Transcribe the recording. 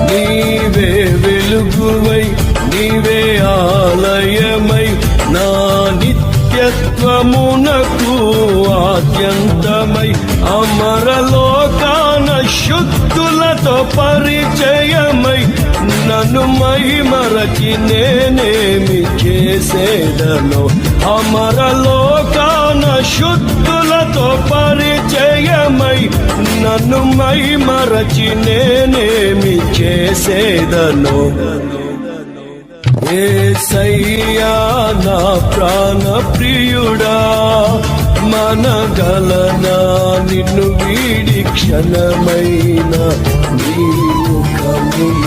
నీవే వెలుగువై నీవే ఆలయమై నా నిత్యత్వమునకు ఆద్యంతమై అమరలోకాన శుద్ధులతో పరిచయమై నన్ను మహిమరచి నేనేమి చేసేదను అమరలోకాన శుద్ధులతో పరిచయమై నన్ను మహిమరచి నేనేమి చేసేదను యేసయ్యా నా ప్రాణ ప్రియుడా మనగలనా నిన్ను వీడి క్షణమైన నీ ముఖమున